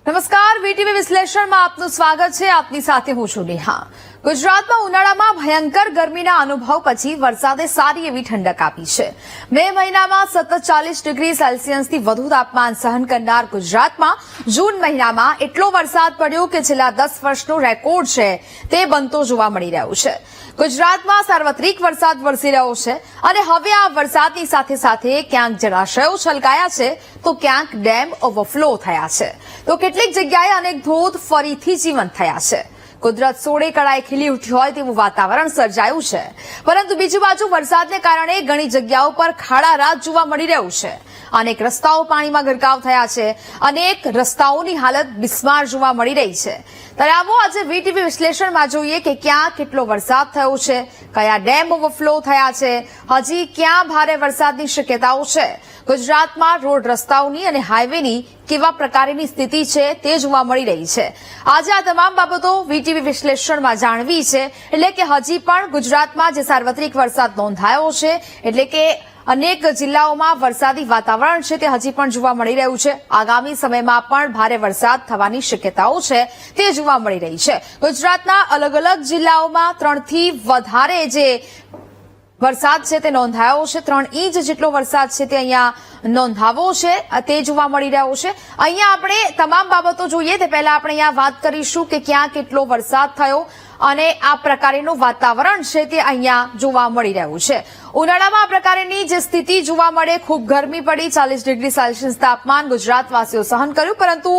નમસ્કાર, વીટીવી વિશ્લેષણમાં આપનું સ્વાગત છે. આપની સાથે હું છું નેહા. ગુજરાતમાં ઉનાળામાં ભયંકર ગરમીના અનુભવ પછી વરસાદે સારી એવી ઠંડક આપી છે. મે મહિનામાં સતત 40 ડિગ્રી સેલ્સિયસથી વધુ તાપમાન સહન કરનાર ગુજરાતમાં જૂન મહિનામાં એટલો વરસાદ પડ્યો કે છેલ્લા 10 વર્ષનો રેકોર્ડ છે તે બનતો જોવા મળી રહ્યો છે. ગુજરાતમાં સાર્વત્રિક વરસાદ વરસી રહ્યો છે અને હવે આ વરસાદની સાથે સાથે ક્યાંક જળાશયો છલકાયા છે તો ક્યાંક ડેમ ઓવરફ્લો થયા છે તો કેટલીક જગ્યાએ અનેક ધોધ ફરીથી જીવંત થયા છે. કુદરત સોળે કળાએ ખીલી ઉઠી હોય તેવું વાતાવરણ સર્જાયું છે. પરંતુ બીજી બાજુ વરસાદને કારણે ઘણી જગ્યાઓ પર ખાડા રાત જોવા મળી રહ્યું છે. અનેક રસ્તાઓ પાણીમાં ગરકાવ થયા છે. અનેક રસ્તાઓની હાલત બિસ્માર જોવા મળી રહી છે. ત્યારે આવો આજે વીટીવી વિશ્લેષણમાં જોઈએ કે ક્યાં કેટલો વરસાદ થયો છે, કયા ડેમ ઓવરફ્લો થયા છે, હજી ક્યાં ભારે વરસાદની શક્યતાઓ છે, ગુજરાતમાં રોડ રસ્તાઓની અને હાઈવેની કેવા પ્રકારની સ્થિતિ છે તે જોવા મળી રહી છે. આજે આ તમામ બાબતો વીટીવી વિશ્લેષણમાં જાણવી છે. એટલે કે હજી પણ ગુજરાતમાં જે સાર્વત્રિક વરસાદ નોંધાયો છે, એટલે કે અનેક જિલ્લાઓમાં વરસાદી વાતાવરણ છે તે હજી પણ જોવા મળી રહ્યું છે. આગામી સમયમાં પણ ભારે વરસાદ થવાની શક્યતાઓ છે તે જોવા મળી રહી છે. ગુજરાતના અલગ અલગ જિલ્લાઓમાં 3 થી વધારે જે વરસાદ છે તે નોંધાયો છે. 3 ઇંચ જેટલો વરસાદ છે તે અહીંયા નોંધાવો છે તે જોવા મળી રહ્યો છે. અહીંયા આપણે તમામ બાબતો જોઈએ તે પહેલા આપણે અહીંયા વાત કરીશું કે ક્યાં કેટલો વરસાદ થયો અને આ પ્રકારનું વાતાવરણ છે તે અહીંયા જોવા મળી રહ્યું છે. ઉનાળામાં આ પ્રકારની જે સ્થિતિ જોવા મળે, ખૂબ ગરમી પડી, 40 ડિગ્રી સેલ્સિયસ તાપમાન ગુજરાતવાસીઓ સહન કર્યું, પરંતુ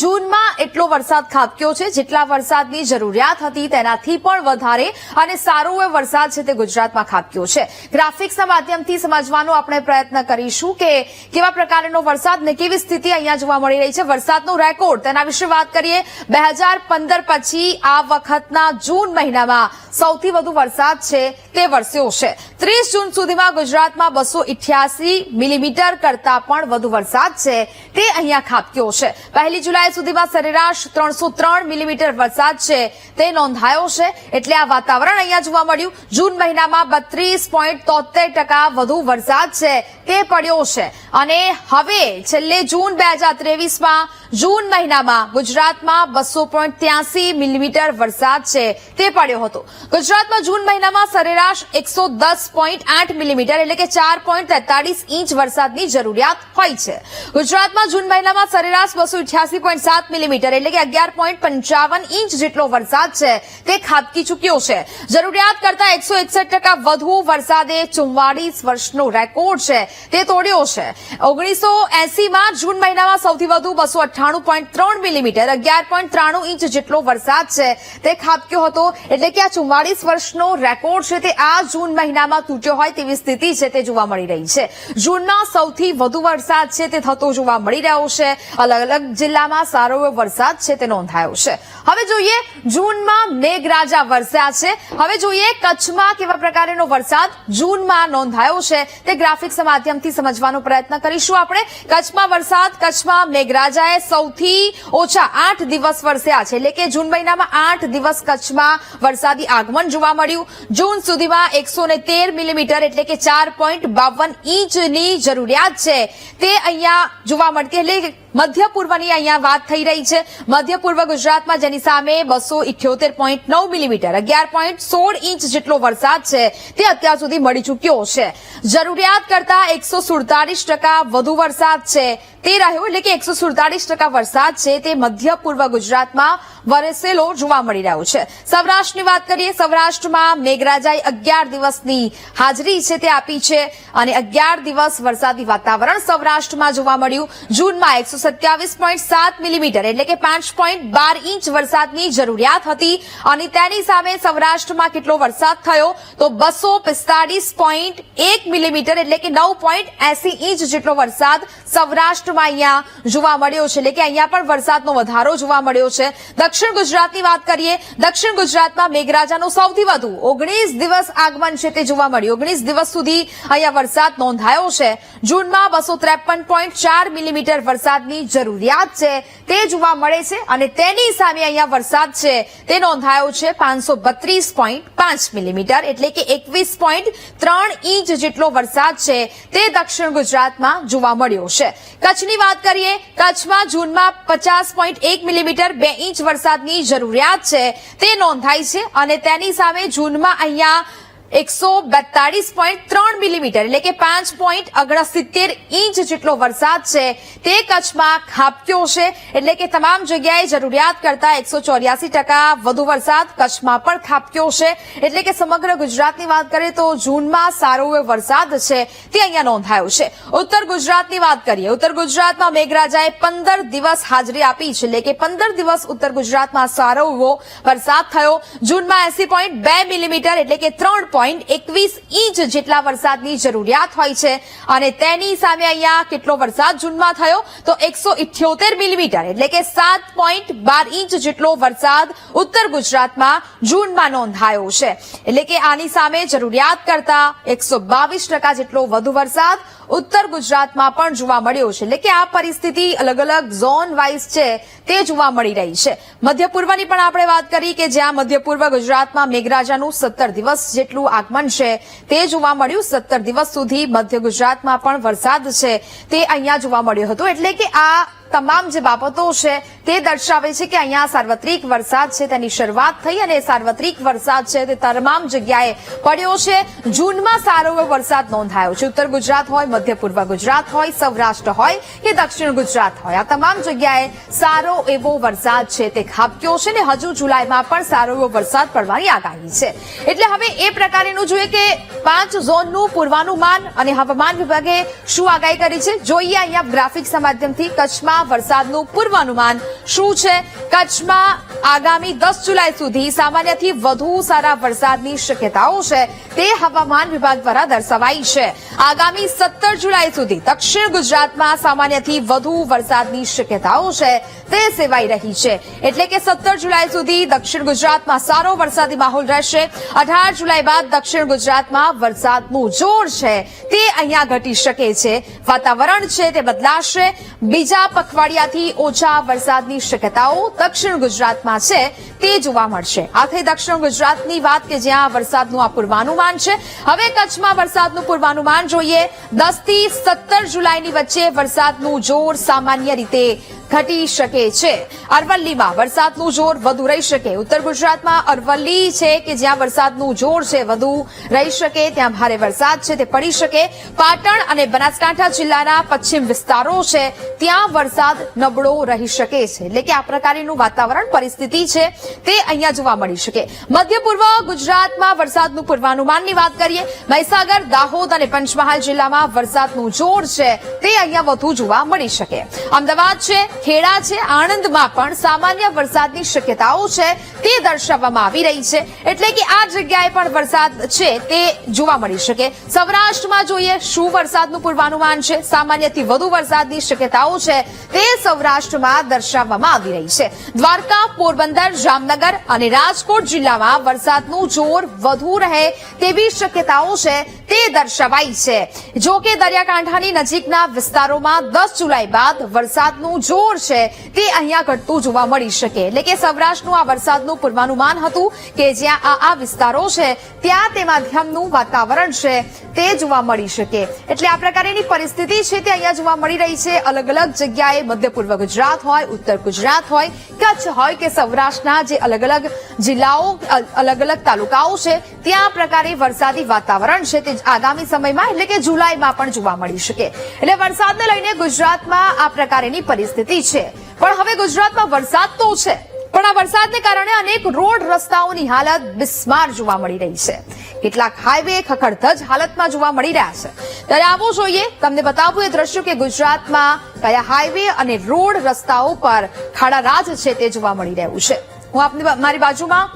જૂનમાં એટલો વરસાદ ખાબક્યો છે જેટલા વરસાદની જરૂરિયાત હતી તેનાથી પણ વધારે અને સારો એવો વરસાદ છે તે ગુજરાતમાં ખાબક્યો છે. ગ્રાફિક્સના માધ્યમથી સમજવાનો આપણે પ્રયત્ન કરીશું કે કેવા પ્રકારનો વરસાદ ને કેવી સ્થિતિ અહીંયા જોવા મળી રહી છે. વરસાદનો રેકોર્ડ તેના વિશે વાત કરીએ. 2015 પછી આ વખતના જૂન મહિનામાં સૌથી વધુ વરસાદ છે તે વરસ્યો છે. 30 જૂન સુધીમાં ગુજરાતમાં 288 મિલીમીટર કરતા પણ વધુ વરસાદ છે તે અહીંયા ખાબક્યો છે. 1 જુલાઈ સુધીમાં સરેરાશ 303 મિલીમીટર વરસાદ છે તે નોંધાયો છે. એટલે આ વાતાવરણ અહીંયા જોવા મળ્યું. જૂન મહિનામાં 32.73% વધુ વરસાદ છે તે પડ્યો છે. અને હવે છેલ્લે જૂન 2023માં જૂન મહિનામાં ગુજરાતમાં 200.83 મિલીમીટર વરસાદ છે તે પડ્યો હતો. ગુજરાતમાં જૂન મહિનામાં સરેરાશ 110.8 મિલીમીટર એટલે કે 4.43 ઇંચ વરસાદની જરૂરિયાત હોય છે. ગુજરાતમાં જૂન મહિનામાં સરેરાશ 288.7 મિલીમીટર એટલે કે 11.55 ઇંચ જેટલો વરસાદ છે તે ખાબકી ચૂક્યો છે. જરૂરિયાત કરતા 161% વધુ વરસાદે 44 વર્ષનો રેકોર્ડ છે તે તોડ્યો છે. 1980માં જૂન મહિનામાં સૌથી વધુ 298.3 મિલીમીટર 11.93 ઇંચ જેટલો વરસાદ છે તે ખાબક્યો હતો. એટલે કે આ 44 વર્ષનો રેકોર્ડ છે તે આ જૂન મહિનામાં તૂટ્યો હોય તેવી સ્થિતિ છે તે જોવા મળી રહી છે. જૂનમાં સૌથી વધુ વરસાદ છે તે થતો જોવા મળી રહ્યો છે. અલગ અલગ જિલ્લામાં સારો એવો વરસાદ છે તે નોંધાયો છે. હવે જોઈએ જૂનમાં મેઘરાજા વરસ્યા છે. હવે જોઈએ કચ્છમાં કેવા પ્રકારનો વરસાદ જૂનમાં નોંધાયો છે તે ગ્રાફિક્સ માધ્યમથી સમજવાનો પ્રયત્ન કરીશું આપણે. કચ્છમાં વરસાદ, કચ્છમાં મેઘરાજાએ સૌથી ઓછા 8 દિવસ વરસ્યા છે. એટલે કે જૂન મહિનામાં 8 દિવસ કચ્છમાં વરસાદી આગમન જોવા મળ્યું. જૂન સુધીમાં 113 મિલીમીટર એટલે કે 4.52 ઇંચની જરૂરિયાત છે તે અહીંયા જોવા મળતી. એટલે મધ્ય પૂર્વની અહીંયા વાત થઈ રહી છે. મધ્ય પૂર્વ ગુજરાતમાં જેની સામે 278.9 મિલીમીટર 11.16 ઇંચ જેટલો વરસાદ છે તે અત્યાર સુધી મળી ચૂક્યો છે. જરૂરિયાત કરતા 147% વધુ વરસાદ છે તે રહ્યો. એટલે કે 147% વરસાદ છે તે મધ્ય પૂર્વ ગુજરાતમાં વરસેલો જોવા મળી રહ્યો છે. સૌરાષ્ટ્રની વાત કરીએ. સૌરાષ્ટ્રમાં મેઘરાજાએ 11 દિવસની હાજરી છે તે આપી છે અને 11 દિવસ વરસાદી વાતાવરણ સૌરાષ્ટ્રમાં જોવા મળ્યું. જૂનમાં 127.7 મિલીમીટર એટલે કે 5.12 ઇંચ વરસાદની જરૂરિયાત હતી અને તેની સામે સૌરાષ્ટ્રમાં કેટલો વરસાદ થયો તો 245.1 મિલીમીટર એટલે કે 9.80 ઇંચ જેટલો વરસાદ સૌરાષ્ટ્રમાં અહીંયા જોવા મળ્યો છે. એટલે કે અહીંયા પણ વરસાદનો વધારો જોવા મળ્યો છે. દક્ષિણ ગુજરાતની વાત કરીએ. દક્ષિણ ગુજરાતમાં મેઘરાજાનું સૌથી વધુ 19 દિવસ આગમન છે તે જોવા મળ્યું. 19 દિવસ સુધી અહીંયા વરસાદ નોંધાયો છે. જૂનમાં 253.4 મિલીમીટર વરસાદની વરસાદની જરૂરિયાત છે તે જોવા મળે છે અને તેની સામે અહીંયા વરસાદ છે તે નોંધાયો છે 532.5 મિલીમીટર એટલે કે 21.3 ઇંચ જેટલો વરસાદ છે તે દક્ષિણ ગુજરાતમાં જોવા મળ્યો છે. કચ્છની વાત કરીએ, કચ્છમાં જૂનમાં 50.1 મિલીમીટર 2 ઇંચ વરસાદની જરૂરિયાત છે તે નોંધાઈ છે અને તેની સામે જૂનમાં અહીંયા 142.3 મિલીમીટર એટલે કે 5.69 ઇંચ જેટલો વરસાદ છે તે કચ્છમાં ખાબક્યો છે. એટલે કે તમામ જગ્યાએ જરૂરિયાત કરતા 184% વધુ વરસાદ કચ્છમાં પણ ખાબક્યો છે. એટલે કે સમગ્ર ગુજરાતની વાત કરીએ તો જૂનમાં સારો એવો વરસાદ છે તે અહીંયા નોંધાયો છે. ઉત્તર ગુજરાતની વાત કરીએ, ઉત્તર ગુજરાતમાં મેઘરાજાએ 15 દિવસ હાજરી આપી છે એટલે કે 15 દિવસ ઉત્તર ગુજરાતમાં સારો એવો વરસાદ થયો. જૂનમાં 80.2 મિલીમીટર એટલે કે 3.21 ઇંચ જેટલા વરસાદની જરૂરિયાત હોય છે અને તેની સામે અહીંયા કેટલો વરસાદ જૂનમાં થયો તો 178 મિલીમીટર એટલે કે 7.12 ઇંચ જેટલો વરસાદ ઉત્તર ગુજરાતમાં જૂનમાં નોંધાયો છે. એટલે કે આની સામે જરૂરિયાત કરતા 122% જેટલો વધુ વરસાદ ઉત્તર ગુજરાતમાં પણ જોવા મળ્યો છે. એટલે કે આ પરિસ્થિતિ અલગ અલગ ઝોન વાઇઝ છે તે જોવા મળી રહી છે. મધ્ય પૂર્વની પણ આપણે વાત કરી કે જ્યાં મધ્ય પૂર્વ ગુજરાતમાં મેઘરાજાનું 17 દિવસ જેટલું આગમન છે તે જોવા મળ્યું. 17 દિવસ સુધી મધ્ય ગુજરાતમાં પણ વરસાદ છે તે અહીંયા જોવા મળ્યો હતો. એટલે કે આ તમામ જે બાબતો છે તે દર્શાવે છે કે અહીંયા સાર્વત્રિક વરસાદ છે તેની શરૂઆત થઈ અને સાર્વત્રિક વરસાદ છે તે તમામ જગ્યાએ પડ્યો છે. જૂનમાં સારો એવો વરસાદ નોંધાયો છે. ઉત્તર ગુજરાત હોય, મધ્ય પૂર્વ ગુજરાત હોય, સૌરાષ્ટ્ર હોય કે દક્ષિણ ગુજરાત હોય, આ તમામ જગ્યાએ સારો એવો વરસાદ છે તે ખાબક્યો છે ને હજુ જુલાઈમાં પણ સારો એવો વરસાદ પડવાની આગાહી છે. એટલે હવે એ પ્રકારેનું જોઈએ કે 5 ઝોનનું પૂર્વાનુમાન અને હવામાન વિભાગે શું આગાહી કરી છે જોઈએ અહીંયા ગ્રાફિક્સના માધ્યમથી. કચ્છમાં વરસાદનું પૂર્વાનુમાન શું છે? કચ્છમાં આગામી 10 જુલાઈ સુધી સામાન્યથી વધુ સારા વરસાદની શક્યતાઓ છે તે હવામાન વિભાગ દ્વારા દર્શાવાઈ છે. આગામી 17 જુલાઈ સુધી દક્ષિણ ગુજરાતમાં સામાન્યથી વધુ વરસાદની શક્યતાઓ છે તે સેવાઈ રહી છે. એટલે કે 17 જુલાઈ સુધી દક્ષિણ ગુજરાતમાં સારો વરસાદી માહોલ રહેશે. 18 જુલાઈ બાદ દક્ષિણ ગુજરાતમાં વરસાદનું જોર છે તે અહીંયા ઘટી શકે છે. વાતાવરણ છે તે બદલાશે. બીજા પખવાડિયાથી ઓછા વરસાદની શક્યતાઓ દક્ષિણ ગુજરાતમાં છે તે જોવા મળશે. આ થઈ દક્ષિણ ગુજરાતની વાત કે જ્યાં વરસાદનું આ પૂર્વાનુમાન છે. હવે કચ્છમાં વરસાદનું પૂર્વાનુમાન જોઈએ. 10 થી 17 જુલાઈની વચ્ચે વરસાદનું જોર સામાન્ય રીતે ઘટી શકે છે. અરવલ્લીમાં વરસાદનું જોર વધુ રહી શકે. ઉત્તર ગુજરાતમાં અરવલ્લી છે કે જ્યાં વરસાદનું જોર છે વધુ રહી શકે, ત્યાં ભારે વરસાદ છે તે પડી શકે. પાટણ અને બનાસકાંઠા જિલ્લાના પશ્ચિમ વિસ્તારો છે ત્યાં વરસાદ નબળો રહી શકે છે. એટલે કે આ પ્રકારનું વાતાવરણ પરિસ્થિતિ છે તે અહીંયા જોવા મળી શકે. મધ્ય પૂર્વ ગુજરાતમાં વરસાદનું પૂર્વાનુમાનની વાત કરીએ. મહીસાગર, દાહોદ અને પંચમહાલ જિલ્લામાં વરસાદનું જોર છે તે અહીંયા વધુ જોવા મળી શકે. અમદાવાદ છે, ખેડા છે, આણંદમાં પણ સામાન્ય વરસાદની શક્યતાઓ છે તે દર્શાવવામાં આવી રહી છે. એટલે કે આ જગ્યાએ પણ વરસાદ છે તે જોવા મળી શકે. સૌરાષ્ટ્રમાં જોઈએ શું વરસાદનું પૂર્વાનુમાન છે. સામાન્યથી વધુ વરસાદની શક્યતાઓ છે તે સૌરાષ્ટ્રમાં દર્શાવવામાં આવી રહી છે. દ્વારકા, પોરબંદર, જામનગર અને રાજકોટ જિલ્લામાં વરસાદનું જોર વધુ રહે તેવી શક્યતાઓ છે તે દર્શાવાઈ છે. જો કે દરિયાકાંઠાની નજીકના વિસ્તારોમાં 10 જુલાઈ બાદ વરસાદનું જોર છે તે અહીંયા ઘટતું જોવા મળી શકે. એટલે કે સૌરાષ્ટ્રનું આ વરસાદનું પૂર્વાનુમાન હતું કે જ્યાં આ વિસ્તારો છે ત્યાં તે માધ્યમનું વાતાવરણ છે તે જોવા મળી શકે. એટલે આ પ્રકારની પરિસ્થિતિ છે તે અહીંયા જોવા મળી રહી છે. અલગ અલગ જગ્યાએ મધ્ય પૂર્વ ગુજરાત હોય, ઉત્તર ગુજરાત હોય, કચ્છ હોય કે સૌરાષ્ટ્રના જે અલગ અલગ જિલ્લાઓ, અલગ અલગ તાલુકાઓ છે ત્યાં આ પ્રકારે વરસાદી વાતાવરણ છે તે આગામી સમયમાં એટલે કે જુલાઈમાં પણ જોવા મળી શકે. એટલે વરસાદને લઈને ગુજરાતમાં આ પ્રકારની પરિસ્થિતિ છે. પણ હવે ગુજરાતમાં વરસાદ તો છે પણ આ વરસાદને કારણે અનેક રોડ રસ્તાઓની હાલત બિસ્માર જોવા મળી રહી છે. કેટલાક હાઈવે ખખડધજ હાલતમાં જોવા મળી રહ્યા છે. ત્યારે આવો જોઈએ તમને બતાવવું એ દ્રશ્યો કે ગુજરાતમાં કયા હાઈવે અને રોડ રસ્તાઓ પર ખાડારાજ છે તે જોવા મળી રહ્યું છે. હું આપની મારી બાજુમાં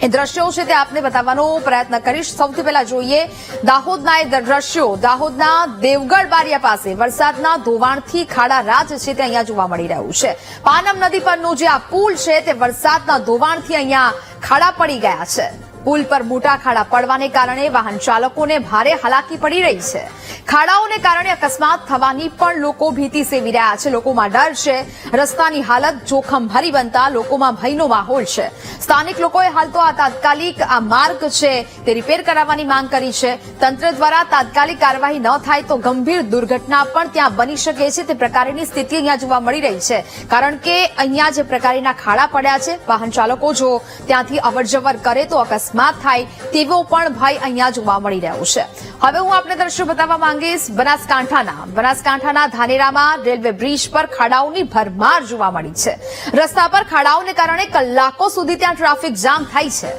એ દ્રશ્યો છે તે આપને બતાવવાનો પ્રયત્ન કરીશ. સૌથી પહેલા જોઈએ દાહોદના એ દ્રશ્યો. દાહોદના દેવગઢ બારિયા પાસે વરસાદના ધોવાણથી ખાડારાજ છે તે અહીંયા જોવા મળી રહ્યું છે. પાનમ નદી પરનો જે આ પુલ છે તે વરસાદના ધોવાણથી અહીંયા ખાડા પડી ગયા છે. પુલ પર મોટા ખાડા પડવાને કારણે વાહન ચાલકોને ભારે હાલાકી પડી રહી છે. ખાડાઓને કારણે અકસ્માત થવાની પણ લોકો ભીતિ સેવી રહ્યા છે. લોકોમાં ડર છે. રસ્તાની હાલત જોખમભરી બનતા લોકોમાં ભયનો માહોલ છે. સ્થાનિક લોકોએ હાલ તો આ તાત્કાલિક આ માર્ગ છે તે રિપેર કરાવવાની માંગ કરી છે. તંત્ર દ્વારા તાત્કાલિક કાર્યવાહી ન થાય તો ગંભીર દુર્ઘટના પણ ત્યાં બની શકે છે તે પ્રકારની સ્થિતિ અહીંયા જોવા મળી રહી છે. કારણ કે અહીંયા જે પ્રકારના ખાડા પડ્યા છે, વાહન ચાલકો જો ત્યાંથી અવરજવર કરે તો અકસ્માત થાય તેવો પણ ભય અહીંયા જોવા મળી રહ્યો છે. હવે હું આપને દ્રશ્યો બતાવવા માંગીશ બનાસકાંઠાના ધાનેરામાં રેલવે બ્રિજ પર ખાડાઓની ભરમાર જોવા મળી છે. રસ્તા પર ખાડાઓને કારણે કલાકો સુધી ત્યાં ટ્રાફિક જામ થાય છે.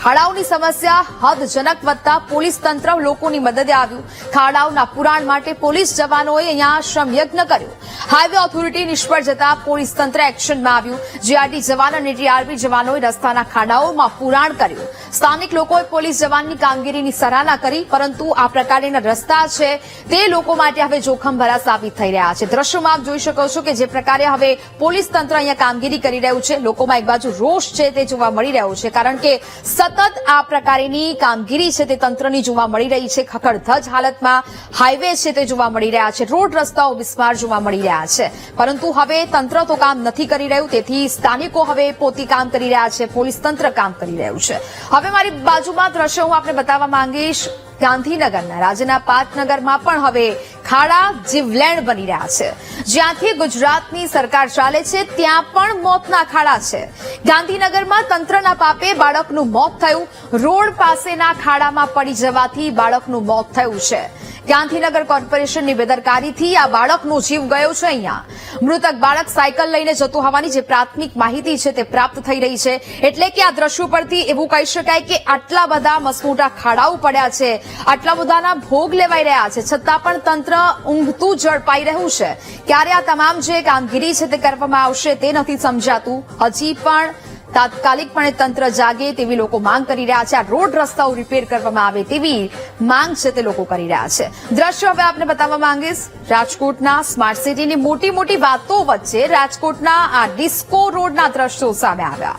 ખાડાઓની સમસ્યા હદજનક વધતા પોલીસ તંત્ર લોકોની મદદે આવ્યું. ખાડાઓના પુરાણ માટે પોલીસ જવાનોએ અહીંયા શ્રમયજ્ઞ કર્યો. હાઈવે ઓથોરિટી નિષ્ફળ જતા પોલીસ તંત્ર એક્શનમાં આવ્યું. જીઆરડી જવાન અને ટીઆરપી જવાનોએ રસ્તાના ખાડાઓમાં પુરાણ કર્યું. સ્થાનિક લોકોએ પોલીસ જવાનની કામગીરીની સરાહના કરી, પરંતુ આ પ્રકારના રસ્તા છે તે લોકો માટે હવે જોખમભરા સાબિત થઈ રહ્યા છે. દ્રશ્યોમાં આપ જોઈ શકો છો કે જે પ્રકારે હવે પોલીસ તંત્ર અહીંયા કામગીરી કરી રહ્યું છે, લોકોમાં એક બાજુ રોષ છે તે જોવા મળી રહ્યો છે. કારણ કે સતત આ પ્રકારની કામગીરી છે તે તંત્રની જોવા મળી રહી છે. ખખડધજ હાલતમાં હાઈવે છે તે જોવા મળી રહ્યા છે. રોડ રસ્તાઓ બિસ્માર જોવા મળી રહ્યા છે. પરંતુ હવે તંત્ર તો કામ નથી કરી રહ્યું, તેથી સ્થાનિકો હવે પોતે કામ કરી રહ્યા છે, પોલીસ તંત્ર કામ કરી રહ્યું છે. હવે મારી બાજુમાં દ્રશ્ય હું આપને બતાવવા માંગીશ ગાંધીનગરના રાજ્યના પાટનગરમાં પણ હવે ખાડા જીવલેણ બની રહ્યા છે. જ્યાંથી ગુજરાતની સરકાર ચાલે છે ત્યાં પણ મોતના ખાડા છે. ગાંધીનગરમાં તંત્રના પાપે બાળકનું મોત થયું. રોડ પાસેના ખાડામાં પડી જવાથી બાળકનું મોત થયું છે. ગાંધીનગર કોર્પોરેશનની બેદરકારીથી આ બાળકનો જીવ ગયો છે. અહીંયા મૃતક બાળક સાયકલ લઈને જતું હોવાની જે પ્રાથમિક માહિતી છે તે પ્રાપ્ત થઈ રહી છે. એટલે કે આ દ્રશ્યો પરથી એવું કહી શકાય કે આટલા બધા મસમોટા ખાડાઓ પડ્યા છે, આટલા બધાના ભોગ લેવાઈ રહ્યા છે, છતાં પણ તંત્ર ઊંઘતું ઝડપાઈ રહ્યું છે. ક્યારે આ તમામ જે કામગીરી છે તે કરવામાં આવશે તે નથી સમજાતું. હજી પણ તાત્કાલિકપણે તંત્ર જાગે તેવી લોકો માંગ કરી રહ્યા છે. આ રોડ રસ્તાઓ રિપેર કરવામાં આવે તેવી માંગ છે તે લોકો કરી રહ્યા છે. દ્રશ્યો હવે આપને બતાવવા માંગીશ રાજકોટના સ્માર્ટ સિટીની મોટી વાતો વચ્ચે રાજકોટના આ ડિસ્કો રોડના દ્રશ્યો સામે આવ્યા.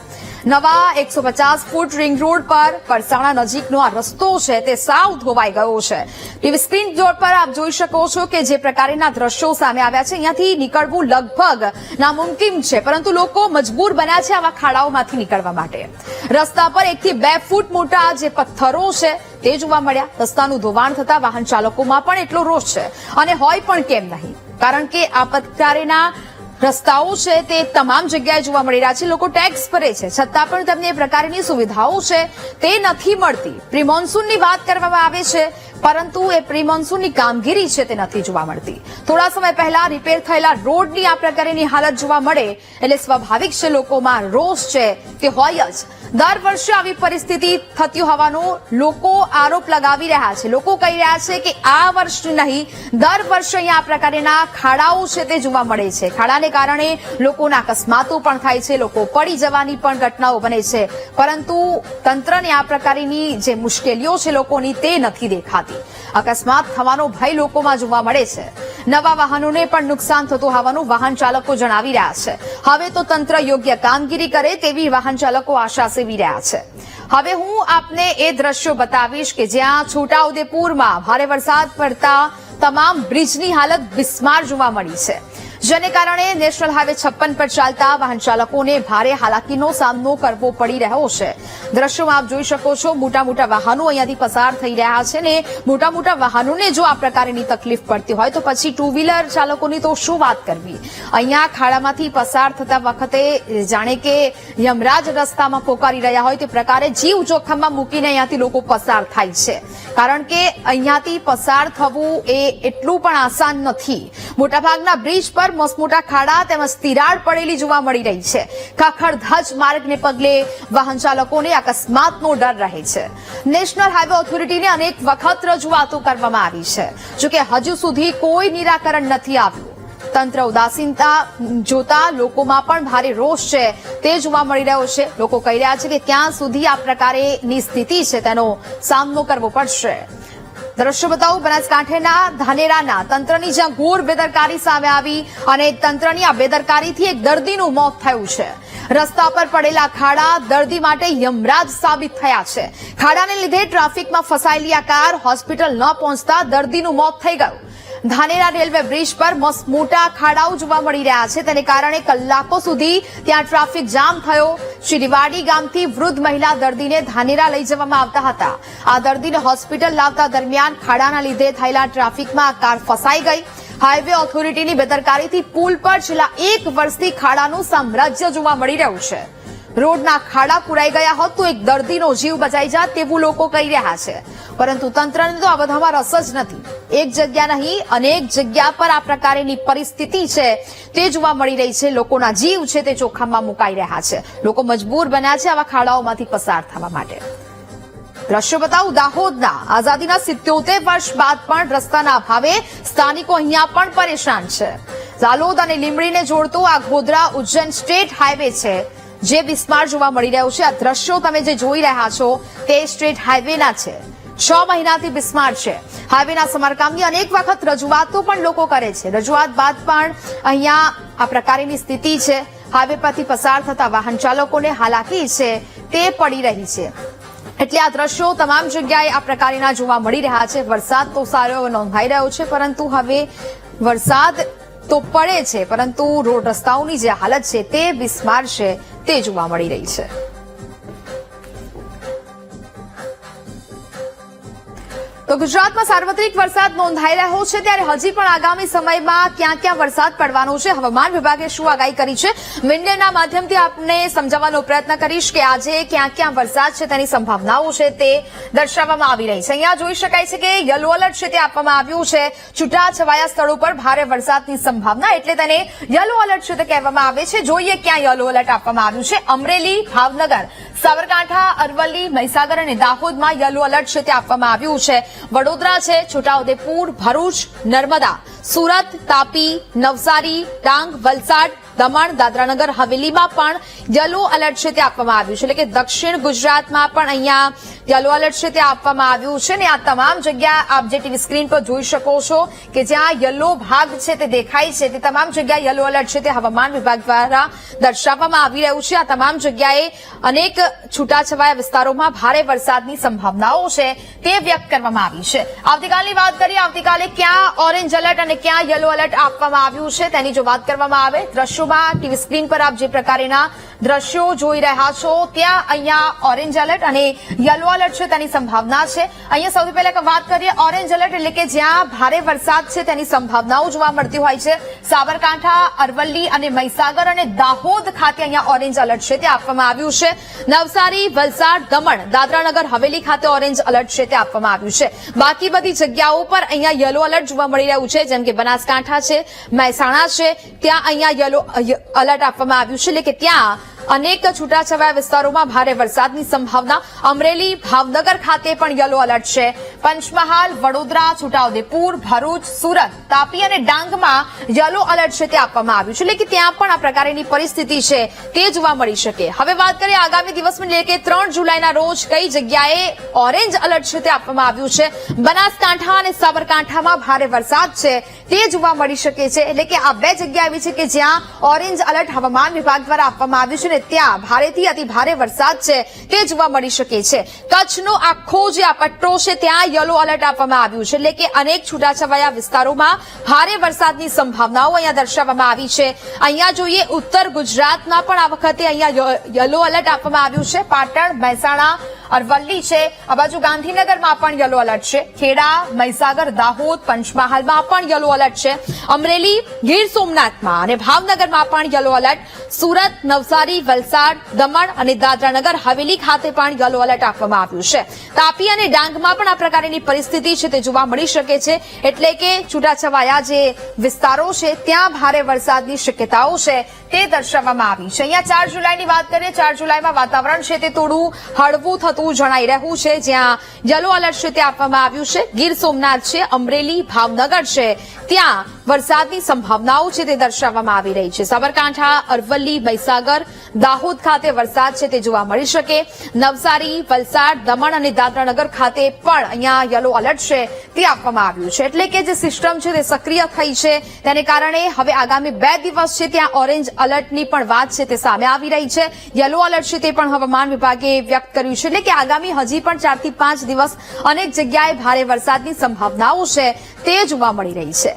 નવા 150 ફૂટ રિંગ રોડ પર પરસાણા નજીકનો આ રસ્તો છે તે સાવ ધોવાઈ ગયો છે. ટીવી સ્ક્રીન પર આપ જોઈ શકો છો કે જે પ્રકારના દ્રશ્યો સામે આવ્યા છે, અહીંયાથી નીકળવું લગભગ નામુમકિન છે, પરંતુ લોકો મજબૂર બન્યા છે આવા ખાડાઓમાંથી નીકળવા માટે. રસ્તા પર 1 થી 2 ફૂટ મોટા જે પથ્થરો છે તે જોવા મળ્યા. રસ્તાનું ધોવાણ થતા વાહન ચાલકોમાં પણ એટલો રોષ છે, અને હોય પણ કેમ નહીં, કારણ કે આ પ્રકારના રસ્તાઓ છે તે તમામ જગ્યાએ જોવા મળી રહ્યા છે. લોકો ટેક્સ ભરે છે, છતાં પણ તેમને એ પ્રકારની સુવિધાઓ છે તે નથી મળતી. પ્રી મોન્સૂનની વાત કરવામાં આવે છે, પરંતુ એ પ્રી મોન્સૂનની કામગીરી છે તે નથી જોવા મળતી. થોડા સમય પહેલા રિપેર થયેલા રોડની આ પ્રકારની હાલત જોવા મળે એટલે સ્વાભાવિક છે લોકોમાં રોષ છે તે હોય જ. દર વર્ષે આવી પરિસ્થિતિ થતી હોવાનો લોકો આરોપ લગાવી રહ્યા છે. લોકો કહી રહ્યા છે કે આ વર્ષ નહીં, દર વર્ષે અહીંયા આ પ્રકારના ખાડાઓ છે તે જોવા મળે છે. ખાડાને કારણે લોકોના અકસ્માતો પણ થાય છે, લોકો પડી જવાની પણ ઘટનાઓ બને છે, પરંતુ તંત્રને આ પ્રકારની જે મુશ્કેલીઓ છે લોકોની તે નથી દેખાતી. અકસ્માત થવાનો ભય લોકોમાં જોવા મળે છે. નવા વાહનોને પણ નુકસાન થતું હોવાનું વાહન ચાલકો જણાવી રહ્યા છે. હવે તો તંત્ર યોગ્ય કામગીરી કરે તેવી વાહન ચાલકો આશા સેવી રહ્યા છે. હવે હું આપને એ દ્રશ્યો બતાવીશ કે જ્યાં છોટાઉદેપુરમાં ભારે વરસાદ પડતા તમામ બ્રિજની હાલત બિસ્માર જોવા મળી છે, જેને કારણે નેશનલ હાઈવે 56 પર ચાલતા વાહન ચાલકોને ભારે હાલાકીનો સામનો કરવો પડી રહ્યો છે. દ્રશ્યોમાં આપ જોઈ શકો છો મોટા વાહનો અહીંયાથી પસાર થઈ રહ્યા છે, ને મોટા વાહનોને જો આ પ્રકારની તકલીફ પડતી હોય તો પછી ટુ વ્હીલર ચાલકોની તો શું વાત કરવી. અહીંયા ખાડામાંથી પસાર થતા વખતે જાણે કે યમરાજ રસ્તામાં પોકારી રહ્યા હોય તે પ્રકારે જીવ જોખમમાં મૂકીને અહીંયાથી લોકો પસાર થાય છે, કારણ કે અહીંયાથી પસાર થવું એ એટલું પણ આસાન નથી. મોટાભાગના બ્રિજ પર મસમોટા ખાડા તેમજ તિરાડ પડેલી જોવા મળી રહી છે. ખખડધજ માર્ગને પગલે વાહન ચાલકોને અકસ્માતનો ડર રહે છે. નેશનલ હાઈવે ઓથોરિટીને અનેક વખત રજૂઆતો કરવામાં આવી છે, જોકે હજુ સુધી કોઈ નિરાકરણ નથી આવ્યું. તંત્ર ઉદાસીનતા જોતા લોકોમાં પણ ભારે રોષ છે તે જોવા મળી રહ્યો છે. લોકો કહી રહ્યા છે કે ક્યાં સુધી આ પ્રકારની સ્થિતિ છે તેનો સામનો કરવો પડશે. દ્રશ્ય બતાવું બનાસકાંઠાના ધાનેરાના તંત્રની જ્યાં ઘોર બેદરકારી સામે આવી અને તંત્રની આ બેદરકારીથી એક દર્દીનું મોત થયું છે. રસ્તા પર પડેલા ખાડા દર્દી માટે યમરાજ સાબિત થયા છે. ખાડાને લીધે ટ્રાફિકમાં ફસાયેલી આ કાર હોસ્પિટલ ન પહોંચતા દર્દીનું મોત થઈ ગયું. ધાનેરા રેલવે બ્રિજ પર મોટા ખાડાઓ જોવા મળી રહ્યા છે. તેને કારણે કલાકો સુધી ત્યાં ટ્રાફિક જામ થયો. શ્રીવાડી ગામથી વૃદ્ધ મહિલા દર્દીને ધાનેરા લઈ જવામાં આવતા હતા. આ દર્દીને હોસ્પિટલ લાવતા દરમિયાન ખાડાના લીધે થયેલા ટ્રાફિકમાં આ કાર ફસાઈ ગઈ. હાઈવે ઓથોરિટીની બેદરકારીથી પુલ પર છેલ્લા 1 વર્ષથી ખાડાનું સામ્રાજ્ય જોવા મળી રહ્યું છે. રોડના ખાડા પુરાઈ ગયા હોત તો એક દર્દીનો જીવ બચાઈ જાત તેવું લોકો કહી રહ્યા છે. પરંતુ તંત્રને તો આ બધામાં રસ જ નથી. એક જગ્યા નહીં અનેક જગ્યા પર આ પ્રકારની પરિસ્થિતિ છે તે જોવા મળી રહી છે. લોકોના જીવ છે તે જોખમમાં મુકાઈ રહ્યા છે. લોકો મજબૂર બન્યા છે આવા ખાડાઓમાંથી પસાર થવા માટે. દ્રશ્યો બતાવું દાહોદના. આઝાદીના 77 વર્ષ બાદ પણ રસ્તાના અભાવે સ્થાનિકો અહીંયા પણ પરેશાન છે. ઝાલોદ અને લીંબડીને જોડતો આ ગોધરા ઉજ્જૈન સ્ટેટ હાઈવે છે જે બિસ્માર જોવા મળી રહ્યો છે. આ દ્રશ્યો તમે જે જોઈ રહ્યા છો તે સ્ટેટ હાઈવેના છે. 6 મહિનાથી બિસ્માર છે. હાઈવેના સમારકામની અનેક વખત રજૂઆતો પણ લોકો કરે છે. રજૂઆત બાદ પણ અહીંયા આ પ્રકારની સ્થિતિ છે. હાઈવે પરથી પસાર થતા વાહન ચાલકોને હાલાકી છે તે પડી રહી છે. એટલે આ દ્રશ્યો તમામ જગ્યાએ આ પ્રકારના જોવા મળી રહ્યા છે. વરસાદ તો સારો એવો નોંધાઈ રહ્યો છે પરંતુ હવે વરસાદ તો પડે છે પરંતુ રોડ રસ્તાઓની જે હાલત છે તે બિસ્માર છે તે જોવા મળી રહી છે. તો ગુજરાતમાં સાર્વત્રિક વરસાદ નોંધાઈ રહ્યો છે ત્યારે હજી પણ આગામી સમયમાં ક્યાં ક્યાં વરસાદ પડવાનો છે હવામાન વિભાગે શું આગાહી કરી છે વિન્ડેના માધ્યમથી આપને સમજાવવાનો પ્રયત્ન કરીશ કે આજે ક્યાં ક્યાં વરસાદ છે તેની સંભાવનાઓ છે તે દર્શાવવામાં આવી રહી છે. અહીંયા જોઈ શકાય છે કે યલો એલર્ટ છે તે આપવામાં આવ્યું છે. છૂટાછવાયા સ્થળો પર ભારે વરસાદની સંભાવના એટલે તેને યલો એલર્ટ છે તે કહેવામાં આવે છે. જોઈએ ક્યાં યલો એલર્ટ આપવામાં આવ્યું છે. અમરેલી, ભાવનગર, સાબરકાંઠા, અરવલ્લી, મહીસાગર અને દાહોદમાં યલો એલર્ટ છે તે આપવામાં આવ્યું છે. વડોદરા છે, છોટાઉદેપુર, ભરૂચ, નર્મદા, સુરત, તાપી, નવસારી, ડાંગ, વલસાડ, દમણ, દાદરાનગર હવેલીમાં પણ યલો એલર્ટ છે તે આપવામાં આવ્યું છે. એટલે કે દક્ષિણ ગુજરાતમાં પણ અહીંયા યલો એલર્ટ છે તે આપવામાં આવ્યું છે. ને આ તમામ જગ્યા આપ જે ટીવી સ્ક્રીન પર જોઈ શકો છો કે જ્યાં યલો ભાગ છે તે દેખાય છે તે તમામ જગ્યાએ યલો એલર્ટ છે તે હવામાન વિભાગ દ્વારા દર્શાવવામાં આવી રહ્યું છે. આ તમામ જગ્યાએ અનેક છૂટાછવાયા વિસ્તારોમાં ભારે વરસાદની સંભાવનાઓ છે તે વ્યક્ત કરવામાં આવી છે. આવતીકાલની વાત કરીએ. આવતીકાલે ક્યાં ઓરેન્જ એલર્ટ અને ક્યાં યલો એલર્ટ આપવામાં આવ્યું છે તેની જો વાત કરવામાં આવે દ્રશ્યોમાં ટીવી સ્ક્રીન પર આપ જે પ્રકારના દ્રશ્યો જોઈ રહ્યા છો ત્યાં અહીંયા ઓરેન્જ એલર્ટ અને યલો એલર્ટ છે તેની સંભાવના છે. અહીંયા સૌથી પહેલા વાત કરીએ ઓરેન્જ એલર્ટ એટલે કે જ્યાં ભારે વરસાદ છે તેની સંભાવનાઓ જોવા મળતી હોય છે. સાબરકાંઠા, અરવલ્લી અને મહીસાગર અને દાહોદ ખાતે અહીંયા ઓરેન્જ એલર્ટ છે તે આપવામાં આવ્યું છે. નવસારી, વલસાડ, દમણ, દાદરાનગર હવેલી ખાતે ઓરેન્જ એલર્ટ છે તે આપવામાં આવ્યું છે. બાકી બધી જગ્યાઓ પર અહીંયા યલો એલર્ટ જોવા મળી રહ્યું છે. જેમ કે બનાસકાંઠા છે, મહેસાણા છે ત્યાં અહીંયા યલો એલર્ટ આપવામાં આવ્યું છે. એટલે કે ત્યાં અનેક છૂટાછવાયા વિસ્તારોમાં ભારે વરસાદની સંભાવના. અમરેલી, ભાવનગર ખાતે પણ યલો એલર્ટ છે. પંચમહાલ, વડોદરા, છોટાઉદેપુર, ભરૂચ, સુરત, તાપી અને ડાંગમાં યલો એલર્ટ છે તે આપવામાં આવ્યું છે. એટલે કે ત્યાં પણ આ પ્રકારની પરિસ્થિતિ છે તે જોવા મળી શકે. હવે વાત કરીએ આગામી દિવસમાં એટલે કે 3 જુલાઈના રોજ કઈ જગ્યાએ ઓરેન્જ એલર્ટ છે તે આપવામાં આવ્યું છે. બનાસકાંઠા અને સાબરકાંઠામાં ભારે વરસાદ છે તે જોવા મળી શકે છે. એટલે કે આ બે જગ્યા એવી છે કે જ્યાં ઓરેન્જ એલર્ટ હવામાન વિભાગ દ્વારા આપવામાં આવ્યું છે. ત્યાં ભારેથી અતિ ભારે વરસાદ છે તે જોવા મળી શકે છે. કચ્છનો આખો જે આ પટ્ટો છે ત્યાં યલો એલર્ટ આપવામાં આવ્યું છે. એટલે કે અનેક છૂટાછવાયા વિસ્તારોમાં ભારે વરસાદની સંભાવનાઓ અહીંયા દર્શાવવામાં આવી છે. અહીંયા જોઈએ ઉત્તર ગુજરાતમાં પણ આ વખતે અહીંયા યલો એલર્ટ આપવામાં આવ્યું છે. પાટણ, મહેસાણા, અરવલ્લી છે. આ બાજુ ગાંધીનગરમાં પણ યલો એલર્ટ છે. ખેડા, મહીસાગર, દાહોદ, પંચમહાલમાં પણ યલો એલર્ટ છે. અમરેલી, ગીર સોમનાથમાં અને ભાવનગરમાં પણ યલો એલર્ટ. સુરત, નવસારી, વલસાડ, દમણ અને દાદરાનગર હવેલી ખાતે પણ યલો એલર્ટ આપવામાં આવ્યું છે. તાપી અને ડાંગમાં પણ આ પ્રકારની પરિસ્થિતિ છે તે જોવા મળી શકે છે. એટલે કે છૂટાછવાયા જે વિસ્તારો છે ત્યાં ભારે વરસાદની શક્યતાઓ છે તે દર્શાવવામાં આવી છે. અહીંયા 4 જુલાઈની વાત કરીએ. 4 જુલાઈમાં વાતાવરણ છે તે થોડું હળવું થતું જણાઈ રહ્યું છે. જ્યાં યલો એલર્ટ છે તે આપવામાં આવ્યું છે. ગીર સોમનાથ છે, અમરેલી, ભાવનગર છે ત્યાં વરસાદની સંભાવનાઓ છે તે દર્શાવવામાં આવી રહી છે. સાબરકાંઠા, અરવલ્લી, મહીસાગર, દાહોદ ખાતે વરસાદ છે તે જોવા મળી શકે. નવસારી, વલસાડ, દમણ અને દાદરાનગર ખાતે પણ અહીંયા યલો એલર્ટ છે તે આપવામાં આવ્યું છે. એટલે કે જે સિસ્ટમ છે તે સક્રિય થઈ છે તેને કારણે હવે આગામી 2 દિવસ છે ત્યાં ઓરેન્જ એલર્ટની પણ વાત છે તે સામે આવી રહી છે. યલો એલર્ટ છે તે પણ હવામાન વિભાગે વ્યક્ત કર્યું છે. એટલે કે આગામી હજી પણ 4 થી 5 દિવસ અનેક જગ્યાએ ભારે વરસાદની સંભાવનાઓ છે તે જોવા મળી રહી છે.